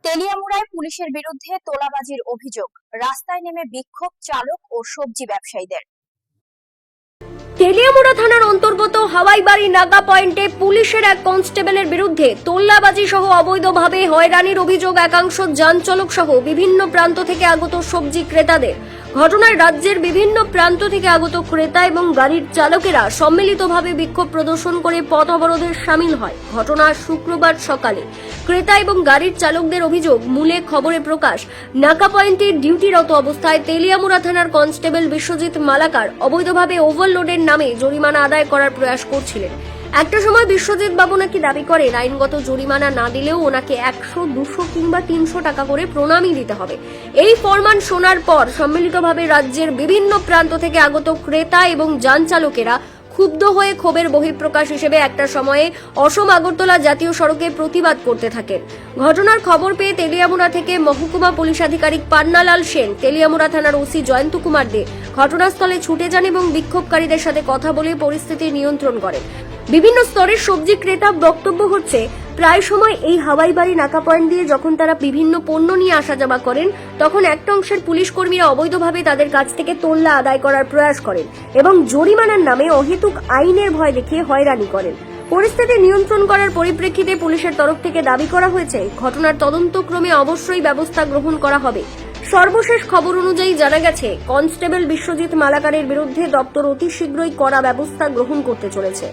তেলিয়ামুড়ায় পুলিশের বিরুদ্ধে তোলাবাজির অভিযোগ, রাস্তায় নেমে বিক্ষোভ চালক ও সবজি ব্যবসায়ীদের। তেলিয়ামুড়া থানার অন্তর্গত হাওয়াইবাড়ি নাগা পয়েন্টে পুলিশের এক কনস্টেবলের বিরুদ্ধে তোল্লাবাজি সহ অবৈধভাবে হয়রানির অভিযোগ একাংশ যান চালক সহ বিভিন্ন প্রান্ত থেকে আগত সবজি ক্রেতাদের। ঘটনায় রাজ্যের বিভিন্ন প্রান্ত থেকে আগত ক্রেতা এবং গাড়ির চালকেরা সম্মিলিতভাবে বিক্ষোভ প্রদর্শন করে পথ অবরোধে শামিল হয়। ঘটনা শুক্রবার সকালে। ক্রেতা এবং গাড়ির চালকদের অভিযোগ, মূলে খবরে প্রকাশ, নাকা পয়েন্টে ডিউটিরত অবস্থায় তেলিয়ামুড়া থানার কনস্টেবল বিশ্বজিৎ মালাকার অবৈধভাবে ওভারলোডের নামে জরিমানা আদায় করার প্রয়াস করছিলেন। একটা সময় বিশ্বজিৎ বাবু নাকি দাবি করেন আইনগত জরিমানা না দিলেও ওনাকে 100, 200 কিংবা 300 টাকা করে প্রণামী দিতে হবে। এই ফরমান শোনার পর সম্মিলিতভাবে রাজ্যের বিভিন্ন প্রান্ত থেকে আগত ক্রেতা এবং যান চালকেরা ক্ষুব্ধ হয়ে ক্ষোভের বহিঃপ্রকাশ হিসেবে একটা সময়ে অসম আগরতলা জাতীয় সড়কে প্রতিবাদ করতে থাকেন। ঘটনার খবর পেয়ে তেলিয়ামুড়া থেকে মহকুমা পুলিশ আধিকারিক পান্নালাল সেন, তেলিয়ামুড়া থানার ওসি জয়ন্ত কুমার দে ঘটনাস্থলে ছুটে যান এবং বিক্ষোভকারীদের সাথে কথা বলে পরিস্থিতি নিয়ন্ত্রণ করেন। বিভিন্ন স্তরের সবজি ক্রেতা বক্তব্য হচ্ছে, প্রায় সময় এই হাওয়াইবাড়ি নাকা পয়েন্ট দিয়ে যখন তারা বিভিন্ন পণ্য নিয়ে আসা যাওয়া করেন, তখন একটা অংশের পুলিশ কর্মীরা অবৈধভাবে তাদের কাছ থেকে তোল্লা আদায় করার প্রয়াস করেন এবং জরিমানার নামে অহেতুক আইনের ভয় দেখিয়ে হয়রানি করেন। পরিস্থিতি নিয়ন্ত্রণ করার পরিপ্রেক্ষিতে পুলিশের তরফ থেকে দাবি করা হয়েছে, ঘটনার তদন্তক্রমে অবশ্যই ব্যবস্থা গ্রহণ করা হবে। সর্বশেষ খবর অনুযায়ী জানা গেছে, কনস্টেবল বিশ্বজিৎ মালাকারের বিরুদ্ধে দপ্তর অতি শীঘ্রই কড়া ব্যবস্থা গ্রহণ করতে চলেছে।